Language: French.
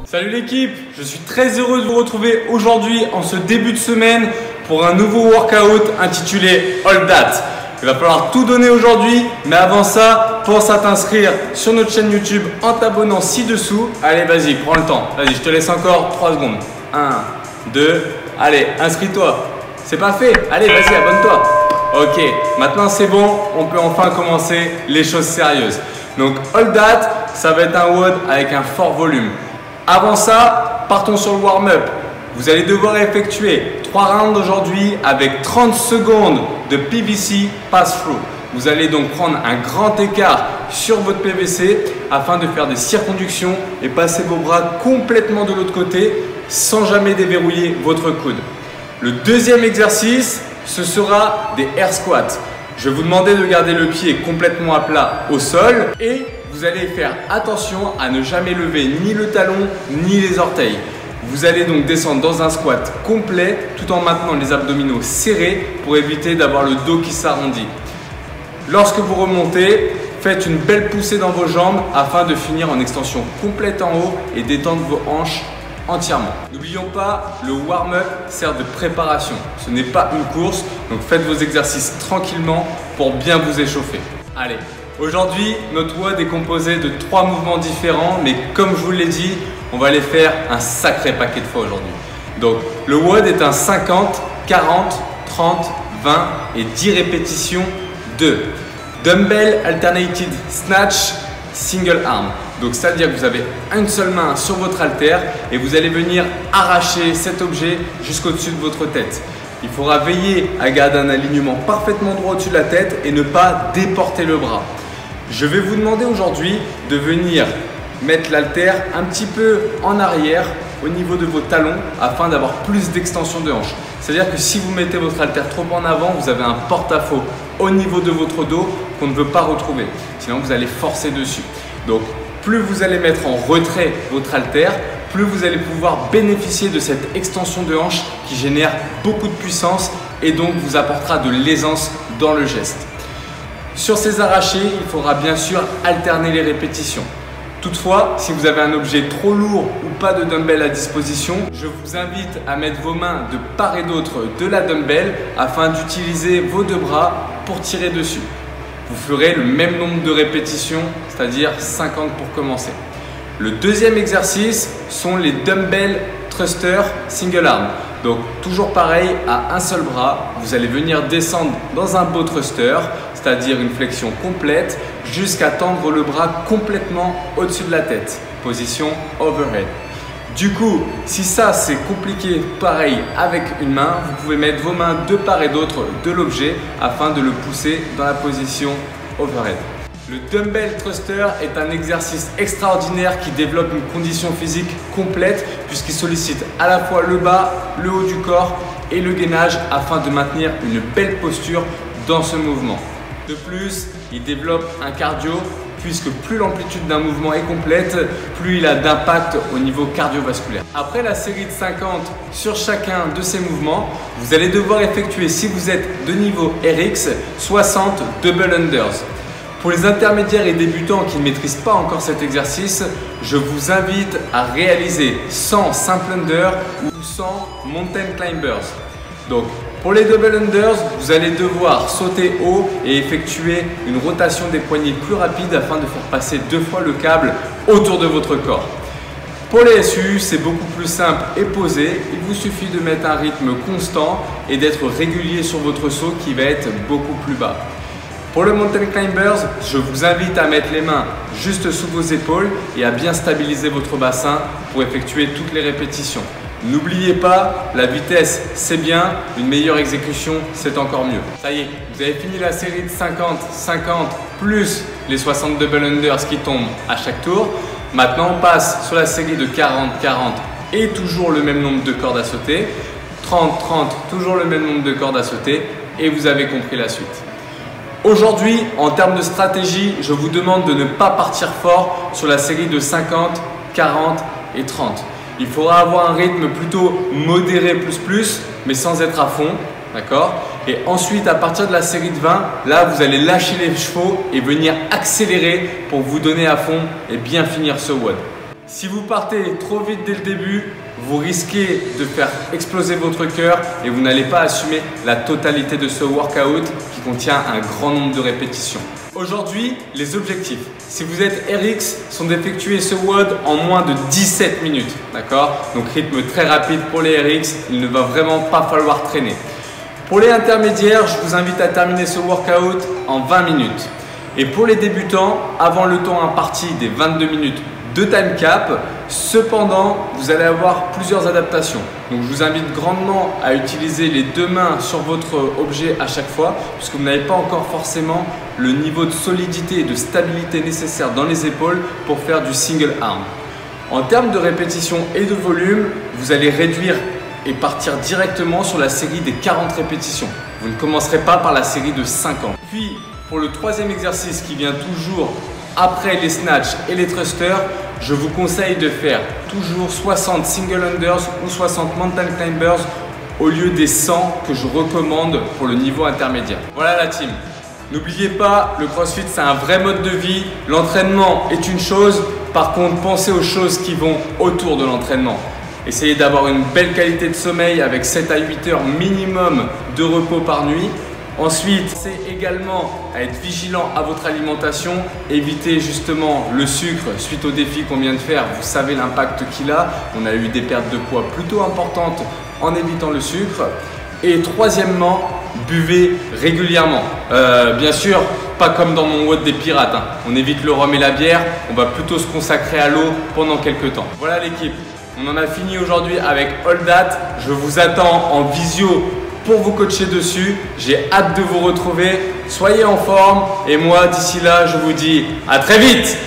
Salut l'équipe, je suis très heureux de vous retrouver aujourd'hui en ce début de semaine pour un nouveau workout intitulé All That. Il va falloir tout donner aujourd'hui, mais avant ça, pense à t'inscrire sur notre chaîne YouTube en t'abonnant ci-dessous. Allez, vas-y, prends le temps. Vas-y, je te laisse encore 3 secondes. 1, 2, allez, inscris-toi. C'est pas fait, allez, vas-y, abonne-toi. Ok, maintenant c'est bon, on peut enfin commencer les choses sérieuses. Donc All That, ça va être un WOD avec un fort volume. Avant ça, partons sur le warm-up. Vous allez devoir effectuer 3 rounds aujourd'hui avec 30 secondes de PVC pass-through. Vous allez donc prendre un grand écart sur votre PVC afin de faire des circonductions et passer vos bras complètement de l'autre côté sans jamais déverrouiller votre coude. Le deuxième exercice, ce sera des air squats. Je vais vous demander de garder le pied complètement à plat au sol et vous allez faire attention à ne jamais lever ni le talon ni les orteils. Vous allez donc descendre dans un squat complet tout en maintenant les abdominaux serrés pour éviter d'avoir le dos qui s'arrondit. Lorsque vous remontez, faites une belle poussée dans vos jambes afin de finir en extension complète en haut et détendre vos hanches entièrement. N'oublions pas, le warm-up sert de préparation. Ce n'est pas une course, donc faites vos exercices tranquillement pour bien vous échauffer. Allez, aujourd'hui, notre WOD est composé de 3 mouvements différents, mais comme je vous l'ai dit, on va les faire un sacré paquet de fois aujourd'hui. Donc, le WOD est un 50, 40, 30, 20 et 10 répétitions de Dumbbell Alternated Snatch Single Arm. Donc, c'est-à-dire que vous avez une seule main sur votre haltère et vous allez venir arracher cet objet jusqu'au-dessus de votre tête. Il faudra veiller à garder un alignement parfaitement droit au-dessus de la tête et ne pas déporter le bras. Je vais vous demander aujourd'hui de venir mettre l'haltère un petit peu en arrière au niveau de vos talons afin d'avoir plus d'extension de hanche. C'est-à-dire que si vous mettez votre haltère trop en avant, vous avez un porte-à-faux au niveau de votre dos qu'on ne veut pas retrouver. Sinon, vous allez forcer dessus. Donc, plus vous allez mettre en retrait votre haltère, plus vous allez pouvoir bénéficier de cette extension de hanche qui génère beaucoup de puissance et donc vous apportera de l'aisance dans le geste. Sur ces arrachés, il faudra bien sûr alterner les répétitions. Toutefois, si vous avez un objet trop lourd ou pas de dumbbell à disposition, je vous invite à mettre vos mains de part et d'autre de la dumbbell afin d'utiliser vos 2 bras pour tirer dessus. Vous ferez le même nombre de répétitions, c'est-à-dire 50 pour commencer. Le deuxième exercice sont les dumbbell thruster single arm. Donc toujours pareil, à un seul bras, vous allez venir descendre dans un bow thruster, c'est-à-dire une flexion complète, jusqu'à tendre le bras complètement au-dessus de la tête. Position overhead. Du coup, si ça c'est compliqué, pareil avec une main, vous pouvez mettre vos mains de part et d'autre de l'objet afin de le pousser dans la position overhead. Le dumbbell thruster est un exercice extraordinaire qui développe une condition physique complète puisqu'il sollicite à la fois le bas, le haut du corps et le gainage afin de maintenir une belle posture dans ce mouvement. De plus, il développe un cardio puisque plus l'amplitude d'un mouvement est complète, plus il a d'impact au niveau cardiovasculaire. Après la série de 50 sur chacun de ces mouvements, vous allez devoir effectuer, si vous êtes de niveau RX, 60 double unders. Pour les intermédiaires et débutants qui ne maîtrisent pas encore cet exercice, je vous invite à réaliser 100 simple under ou 100 mountain climbers. Donc, pour les double unders, vous allez devoir sauter haut et effectuer une rotation des poignets plus rapide afin de faire passer 2 fois le câble autour de votre corps. Pour les SU, c'est beaucoup plus simple et posé. Il vous suffit de mettre un rythme constant et d'être régulier sur votre saut qui va être beaucoup plus bas. Pour le mountain climbers, je vous invite à mettre les mains juste sous vos épaules et à bien stabiliser votre bassin pour effectuer toutes les répétitions. N'oubliez pas, la vitesse c'est bien, une meilleure exécution c'est encore mieux. Ça y est, vous avez fini la série de 50, 50 plus les 60 double unders qui tombent à chaque tour. Maintenant on passe sur la série de 40, 40 et toujours le même nombre de cordes à sauter. 30, 30, toujours le même nombre de cordes à sauter et vous avez compris la suite. Aujourd'hui, en termes de stratégie, je vous demande de ne pas partir fort sur la série de 50, 40 et 30. Il faudra avoir un rythme plutôt modéré plus, mais sans être à fond. d'accord? Et ensuite, à partir de la série de 20, là, vous allez lâcher les chevaux et venir accélérer pour vous donner à fond et bien finir ce WOD. Si vous partez trop vite dès le début, vous risquez de faire exploser votre cœur et vous n'allez pas assumer la totalité de ce workout qui contient un grand nombre de répétitions. Aujourd'hui, les objectifs. Si vous êtes RX, sont d'effectuer ce WOD en moins de 17 minutes. D'accord? Donc rythme très rapide pour les RX, il ne va vraiment pas falloir traîner. Pour les intermédiaires, je vous invite à terminer ce workout en 20 minutes. Et pour les débutants, avant le temps imparti des 22 minutes de time cap, cependant, vous allez avoir plusieurs adaptations. Donc, je vous invite grandement à utiliser les deux mains sur votre objet à chaque fois, puisque vous n'avez pas encore forcément le niveau de solidité et de stabilité nécessaire dans les épaules pour faire du single arm. En termes de répétition et de volume, vous allez réduire et partir directement sur la série des 40 répétitions. Vous ne commencerez pas par la série de 50. Puis, pour le troisième exercice qui vient toujours après les snatchs et les thrusters, je vous conseille de faire toujours 60 single unders ou 60 mountain climbers au lieu des 100 que je recommande pour le niveau intermédiaire. Voilà la team. N'oubliez pas, le CrossFit c'est un vrai mode de vie. L'entraînement est une chose, par contre pensez aux choses qui vont autour de l'entraînement. Essayez d'avoir une belle qualité de sommeil avec 7 à 8 heures minimum de repos par nuit. Ensuite, c'est également à être vigilant à votre alimentation, éviter justement le sucre suite au défi qu'on vient de faire. Vous savez l'impact qu'il a. On a eu des pertes de poids plutôt importantes en évitant le sucre. Et troisièmement, buvez régulièrement. Bien sûr, pas comme dans mon WOD des pirates. On évite le rhum et la bière. On va plutôt se consacrer à l'eau pendant quelques temps. Voilà l'équipe. On en a fini aujourd'hui avec All That. Je vous attends en visio pour vous coacher dessus. J'ai hâte de vous retrouver. Soyez en forme et moi d'ici là je vous dis à très vite.